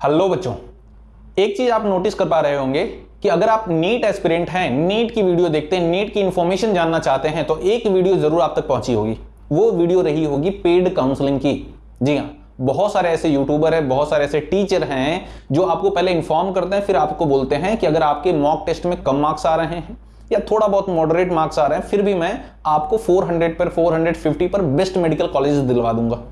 Hello बच्चों, एक चीज आप नोटिस कर पा रहे होंगे कि अगर आप नीट एस्पिरेंट हैं, नीट की वीडियो देखते हैं, नीट की इंफॉर्मेशन जानना चाहते हैं तो एक वीडियो जरूर आप तक पहुंची होगी। वो वीडियो रही होगी पेड काउंसलिंग की। जी हाँ, बहुत सारे ऐसे यूट्यूबर हैं, बहुत सारे ऐसे टीचर हैं जो आपको पहले इन्फॉर्म करते हैं, फिर आपको बोलते हैं कि अगर आपके मॉक टेस्ट में कम मार्क्स आ रहे हैं या थोड़ा बहुत मॉडरेट मार्क्स आ रहे हैं, फिर भी मैं आपको 400 पर 450 पर बेस्ट मेडिकल कॉलेज दिलवा दूंगा।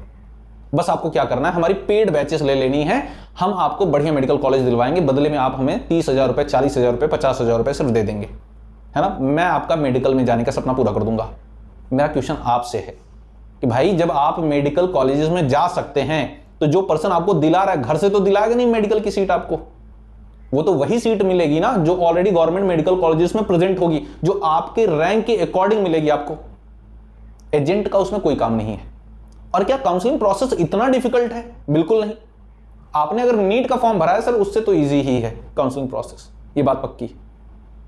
बस आपको क्या करना है, हमारी पेड बैचेस ले लेनी है, हम आपको बढ़िया मेडिकल कॉलेज दिलवाएंगे, बदले में आप हमें 30,000 रुपए, 40,000 रुपए, 50,000 रुपए सिर्फ दे देंगे, है ना। मैं आपका मेडिकल में जाने का सपना पूरा कर दूंगा। मेरा क्वेश्चन आपसे है कि भाई जब आप मेडिकल कॉलेजेस में जा सकते हैं तो जो पर्सन आपको दिला रहा है, घर से तो दिलाएगा नहीं मेडिकल की सीट आपको, वो तो वही सीट मिलेगी ना जो ऑलरेडी गवर्नमेंट मेडिकल कॉलेजेस में प्रेजेंट होगी, जो आपके रैंक के अकॉर्डिंग मिलेगी आपको। एजेंट का उसमें कोई काम नहीं है। और क्या काउंसलिंग प्रोसेस इतना डिफिकल्ट है? बिल्कुल नहीं। आपने अगर नीट का फॉर्म भरा है सर, उससे तो इजी ही है काउंसलिंग प्रोसेस, ये बात पक्की।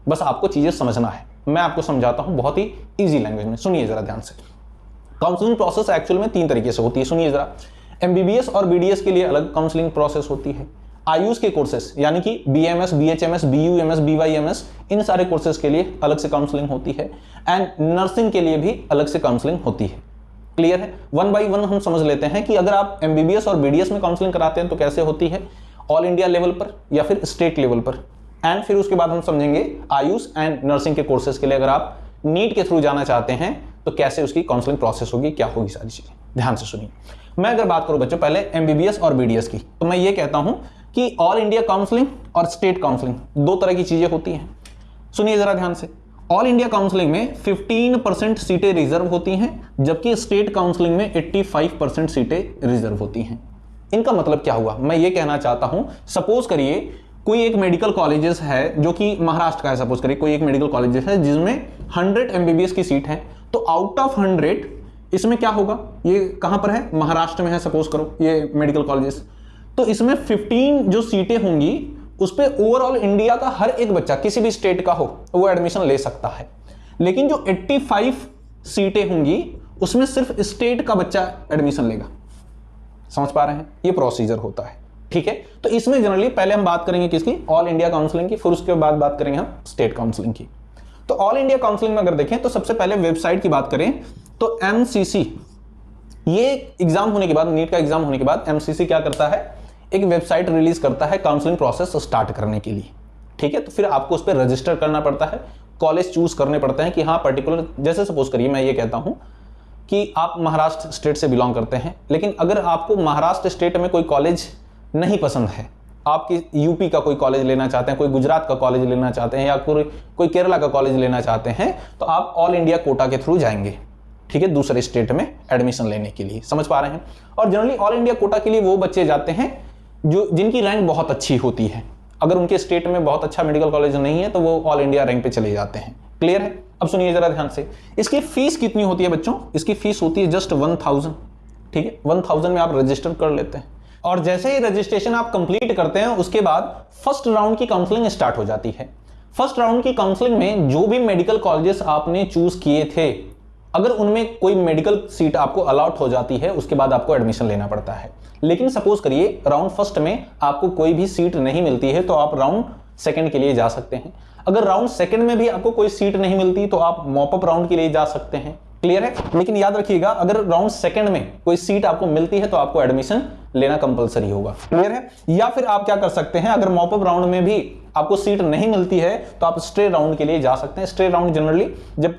बस आपको चीजें समझना है, मैं आपको समझाता हूं बहुत ही इजी लैंग्वेज में, सुनिए जरा ध्यान से। काउंसलिंग प्रोसेस एक्चुअल में 3 तरीके से होती है, सुनिए जरा। एमबीबीएस और बीडीएस के लिए अलग काउंसलिंग प्रोसेस होती है। आयुष के कोर्सेस यानी कि बीएमएस, बीएचएमएस, बीयूएमएस, बीवाईएमएस, इन सारे कोर्सेस के लिए अलग से काउंसलिंग होती है। एंड नर्सिंग के लिए भी अलग से काउंसलिंग होती है। क्लियर है? वन बाय वन हम समझ लेते हैं कि अगर आप एमबीबीएस और बीडीएस में काउंसलिंग कराते हैं तो कैसे होती है, ऑल इंडिया लेवल पर या फिर स्टेट लेवल पर। एंड फिर उसके बाद हम समझेंगे आयुष एंड नर्सिंग के कोर्सेज के लिए अगर आप नीट के थ्रू जाना चाहते हैं तो कैसे उसकी काउंसलिंग प्रोसेस होगी, क्या होगी, सारी चीजें ध्यान से सुनिए। मैं अगर बात करूं बच्चों पहले एमबीबीएस और बीडीएस की, तो मैं ये कहता हूं कि ऑल इंडिया काउंसलिंग और स्टेट काउंसलिंग 2 तरह की चीजें होती हैं। सुनिए जरा ध्यान से। ऑल इंडिया काउंसलिंग में 15% सीटें रिजर्व होती हैं, जबकि स्टेट काउंसलिंग में 85% सीटें रिजर्व होती हैं। इनका मतलब क्या हुआ, मैं ये कहना चाहता हूं, सपोज करिए कोई एक मेडिकल कॉलेजेस है जो कि महाराष्ट्र का है, सपोज करिए कोई एक मेडिकल कॉलेजेस है जिसमें 100 एमबीबीएस की सीट है, तो आउट ऑफ 100 इसमें क्या होगा, ये कहां पर है, महाराष्ट्र में है सपोज करो ये मेडिकल कॉलेजेस, तो इसमें 15 जो सीटें होंगी उस पे ओवरऑल इंडिया का हर एक बच्चा किसी भी स्टेट का हो वो एडमिशन ले सकता है। लेकिन जो 85 सीटें होंगी उसमें सिर्फ स्टेट का बच्चा एडमिशन लेगा। समझ पा रहे हैं? ये प्रोसीजर होता है, ठीक है। तो इसमें जनरली पहले हम बात करेंगे किसकी, ऑल इंडिया काउंसलिंग की, फिर उसके बाद बात करेंगे हम स्टेट काउंसलिंग की। तो ऑल इंडिया काउंसलिंग में अगर देखें तो सबसे पहले वेबसाइट की बात करें तो एमसीसी, ये एग्जाम होने के बाद, नीट का एग्जाम होने के बाद एमसीसी क्या करता है, एक वेबसाइट रिलीज करता है काउंसलिंग प्रोसेस स्टार्ट करने के लिए, ठीक है। तो फिर आपको उस पर रजिस्टर करना पड़ता है, कॉलेज चूज करने पड़ते हैं कि हाँ पर्टिकुलर, जैसे सपोज करिए मैं ये कहता हूं कि आप महाराष्ट्र स्टेट से बिलोंग करते हैं, लेकिन अगर आपको महाराष्ट्र स्टेट में कोई कॉलेज नहीं पसंद है, आपकी यूपी का कोई कॉलेज लेना चाहते हैं, कोई गुजरात का कॉलेज लेना चाहते हैं या कोई केरला का कॉलेज लेना चाहते हैं, तो आप ऑल इंडिया कोटा के थ्रू जाएंगे, ठीक है, दूसरे स्टेट में एडमिशन लेने के लिए। समझ पा रहे हैं? और जनरली ऑल इंडिया कोटा के लिए वो बच्चे जाते हैं जो जिनकी रैंक बहुत अच्छी होती है। अगर उनके स्टेट में बहुत अच्छा मेडिकल कॉलेज नहीं है तो वो ऑल इंडिया रैंक पे चले जाते हैं। क्लियर है? अब सुनिए जरा ध्यान से। इसकी फीस कितनी होती है बच्चों? इसकी फीस होती है जस्ट 1000, ठीक है। 1000 में आप रजिस्टर कर लेते हैं और जैसे ही रजिस्ट्रेशन आप कंप्लीट करते हैं उसके बाद फर्स्ट राउंड की काउंसलिंग स्टार्ट हो जाती है। फर्स्ट राउंड की काउंसलिंग में जो भी मेडिकल कॉलेजेस आपने चूज किए थे, अगर उनमें कोई मेडिकल सीट आपको अलॉट हो जाती है उसके बाद आपको एडमिशन लेना पड़ता है। लेकिन सपोज करिए राउंड फर्स्ट में आपको कोई भी सीट नहीं मिलती है तो आप राउंड सेकंड के लिए जा सकते हैं। अगर राउंड सेकंड में भी आपको कोई सीट नहीं मिलती तो आप मॉपअप राउंड के लिए जा सकते हैं। क्लियर है? लेकिन याद रखिएगा अगर राउंड सेकंड में कोई सीट आपको मिलती है तो आपको एडमिशन लेना कंपलसरी होगा। क्लियर है? या फिर आप क्या कर सकते हैं, अगर मॉपअप राउंड में भी आपको सीट नहीं मिलती है तो आप स्ट्रे राउंड के लिए जा सकते हैं। स्ट्रे राउंड जनरली जब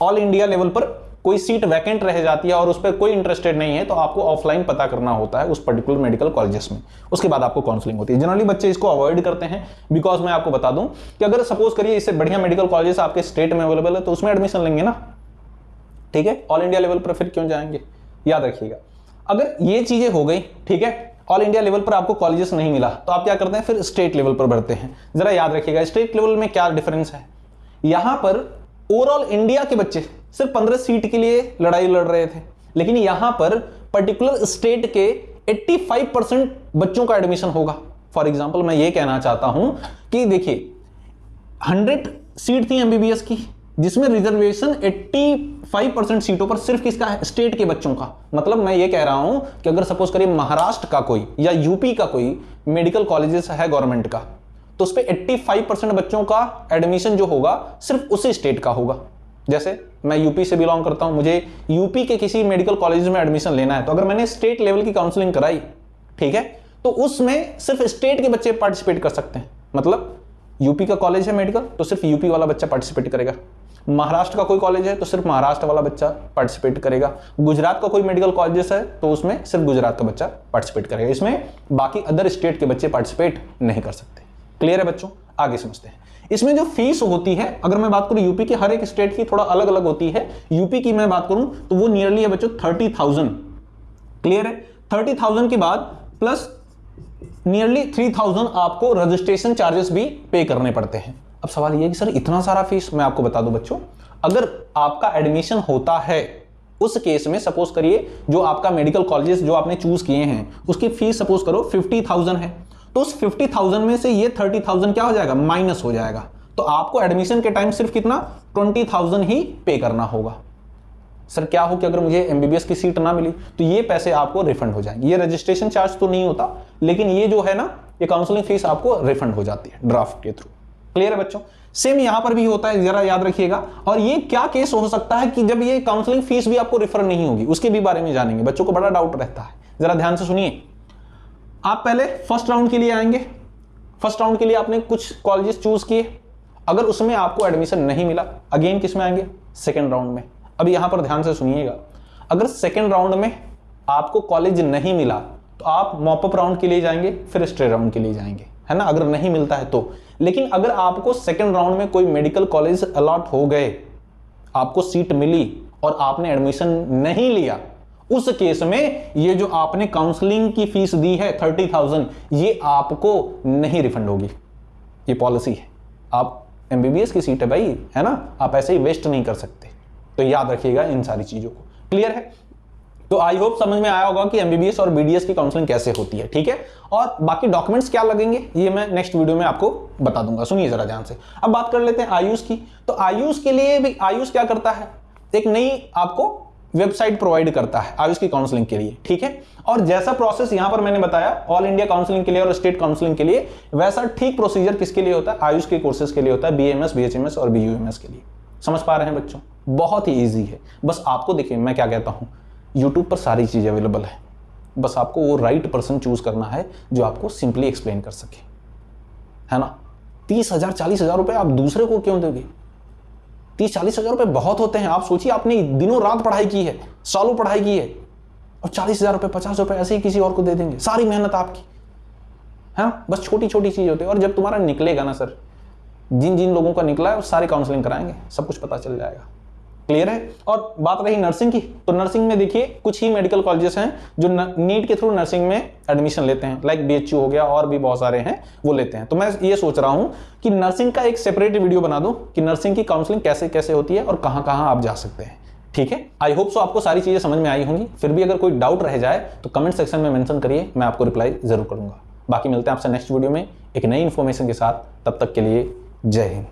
ऑल इंडिया लेवल पर कोई सीट वैकेंट रह जाती है और उस पर कोई इंटरेस्टेड नहीं है तो आपको ऑफलाइन पता करना होता है उस पर्टिकुलर मेडिकल कॉलेजेस में, उसके बाद आपको काउंसलिंग होती है। जनरली बच्चे इसको अवॉइड करते हैं बिकॉज मैं आपको बता दूं कि अगर सपोज करिए इससे बढ़िया मेडिकल कॉलेजेस आपके स्टेट में अवेलेबल है तो उसमें एडमिशन लेंगे ना, ठीक है। ऑल इंडिया लेवल पर फिर क्यों जाएंगे? याद रखिएगा। अगर ये चीजें हो गई, ठीक है, ऑल इंडिया लेवल पर आपको कॉलेजेस नहीं मिला तो आप क्या करते हैं, फिर स्टेट लेवल पर बढ़ते हैं। जरा याद रखिएगा स्टेट लेवल में क्या डिफरेंस है। यहां पर ओवरऑल इंडिया के बच्चे सिर्फ 15 सीट के लिए लड़ाई लड़ रहे थे, लेकिन यहां पर पर्टिकुलर स्टेट के 85% बच्चों का एडमिशन होगा। फॉर एग्जांपल मैं ये कहना चाहता हूं कि देखिए 100 सीट थी एमबीबीएस की, जिसमें रिजर्वेशन 85% सीटों पर सिर्फ किसका है, स्टेट के बच्चों का। मतलब मैं ये कह रहा हूं कि अगर सपोज करिए महाराष्ट्र का कोई या यूपी का कोई मेडिकल कॉलेजेस है गवर्नमेंट का, तो उस पर 85% बच्चों का एडमिशन जो होगा सिर्फ उसी स्टेट का होगा। जैसे मैं यूपी से बिलोंग करता हूं, मुझे यूपी के किसी मेडिकल कॉलेज में एडमिशन लेना है, तो अगर मैंने स्टेट लेवल की काउंसलिंग कराई, ठीक है, तो उसमें सिर्फ स्टेट के बच्चे पार्टिसिपेट कर सकते हैं। मतलब यूपी का कॉलेज है मेडिकल, तो सिर्फ यूपी वाला बच्चा पार्टिसिपेट करेगा। महाराष्ट्र का कोई कॉलेज है तो सिर्फ महाराष्ट्र वाला बच्चा पार्टिसिपेट करेगा। गुजरात का कोई मेडिकल कॉलेज है तो उसमें सिर्फ गुजरात का बच्चा पार्टिसिपेट करेगा। इसमें बाकी अदर स्टेट के बच्चे पार्टिसिपेट नहीं कर सकते। क्लियर है बच्चों? आगे समझते हैं। इसमें जो फीस होती है, अगर मैं बात करूं यूपी के, हर एक स्टेट की थोड़ा अलग अलग होती है। यूपी की मैं बात करूं तो वो नियरली है बच्चों 30,000। क्लियर है? 30,000 के बाद प्लस नियरली 3,000 आपको रजिस्ट्रेशन चार्जेस भी पे करने पड़ते हैं। अब सवाल ये है कि सर इतना सारा फीस, मैं आपको बता दूं बच्चों, अगर आपका एडमिशन होता है उस केस में, सपोज करिए जो आपका मेडिकल कॉलेजेस जो आपने चूज किए हैं उसकी फीस सपोज करो 50,000 है, तो उस 50,000 में से ये 30,000 क्या हो जाएगा, माइनस हो जाएगा। तो आपको एडमिशन के टाइम सिर्फ कितना, 20,000 ही पे करना होगा। सर क्या हो कि अगर मुझे एमबीबीएस की सीट ना मिली तो ये पैसे आपको रिफंड हो जाएंगे। ये रजिस्ट्रेशन चार्ज तो नहीं होता, लेकिन ये जो है ना, ये काउंसलिंग फीस आपको रिफंड हो जाती है ड्राफ्ट के थ्रू। क्लियर है बच्चों? सेम यहां पर भी होता है, जरा याद रखिएगा। और ये क्या केस हो सकता है कि जब ये काउंसलिंग फीस भी आपको रिफर नहीं होगी, उसके भी बारे में जानेंगे। बच्चों को बड़ा डाउट रहता है, जरा ध्यान से सुनिए। आप पहले फर्स्ट राउंड के लिए आएंगे। फर्स्ट राउंड के लिए आपने कुछ कॉलेजेस चूज किए, अगर उसमें आपको एडमिशन नहीं मिला, अगेन किस में आएंगे, सेकेंड राउंड में। अब यहां पर ध्यान से सुनिएगा, अगर सेकेंड राउंड में आपको कॉलेज नहीं मिला तो आप मॉपअप राउंड के लिए जाएंगे, फिर स्ट्रे राउंड के लिए जाएंगे, है ना, अगर नहीं मिलता है तो। लेकिन अगर आपको सेकेंड राउंड में कोई मेडिकल कॉलेज अलॉट हो गए, आपको सीट मिली और आपने एडमिशन नहीं लिया, उस केस में ये जो आपने काउंसलिंग की फीस दी है 30,000, ये आपको नहीं रिफंड होगी। ये पॉलिसी है। आप एमबीबीएस की सीट है भाई, है ना, आप ऐसे ही वेस्ट नहीं कर सकते। तो याद रखिएगा इन सारी चीजों को। क्लियर है? तो आई होप समझ में आया होगा कि एमबीबीएस और बीडीएस की काउंसलिंग कैसे होती है। ठीक है, और बाकी डॉक्यूमेंट्स क्या लगेंगे ये मैं नेक्स्ट वीडियो में आपको बता दूंगा। सुनिए जरा ध्यान से। अब बात कर लेते हैं आयुष की। तो आयुष के लिए भी आयुष क्या करता है, एक नई आपको वेबसाइट प्रोवाइड करता है आयुष की काउंसलिंग के लिए। ठीक है, और जैसा प्रोसेस यहां पर मैंने बताया ऑल इंडिया काउंसलिंग के लिए और स्टेट काउंसलिंग के लिए, वैसा ठीक प्रोसीजर किसके लिए होता है, आयुष के कोर्सेज के लिए होता है, बीएमएस, बीएचएमएस और बीयूएमएस के लिए। समझ पा रहे हैं बच्चों? बहुत ही ईजी है। बस आपको देखिए मैं क्या कहता हूं, यूट्यूब पर सारी चीज अवेलेबल है, बस आपको वो राइट पर्सन चूज करना है जो आपको सिंपली एक्सप्लेन कर सके, है ना। 30,000 40,000 रुपए आप दूसरे को क्यों दोगे? 30-40,000 रुपए बहुत होते हैं। आप सोचिए आपने दिनों रात पढ़ाई की है, सालों पढ़ाई की है, और 40,000 रुपए 50 रुपए ऐसे ही किसी और को दे देंगे, सारी मेहनत आपकी, है ना। बस छोटी छोटी चीज होती है। और जब तुम्हारा निकलेगा ना सर, जिन जिन लोगों का निकला है वो सारी काउंसलिंग कराएंगे, सब कुछ पता चल जाएगा। क्लियर है? और बात रही नर्सिंग की, तो नर्सिंग में देखिए कुछ ही मेडिकल कॉलेजेस हैं जो नीट के थ्रू नर्सिंग में एडमिशन लेते हैं, लाइक बीएचयू हो गया, और भी बहुत सारे हैं वो लेते हैं। तो मैं ये सोच रहा हूं कि नर्सिंग का एक सेपरेट वीडियो बना दूं कि नर्सिंग की काउंसलिंग कैसे कैसे होती है और कहां कहां आप जा सकते हैं। ठीक है, आई होप सो आपको सारी चीजें समझ में आई होंगी। फिर भी अगर कोई डाउट रह जाए तो कमेंट सेक्शन में मेंशन करिए, मैं आपको रिप्लाई जरूर करूंगा। बाकी मिलते हैं आपसे नेक्स्ट वीडियो में एक नई इंफॉर्मेशन के साथ। तब तक के लिए जय हिंद।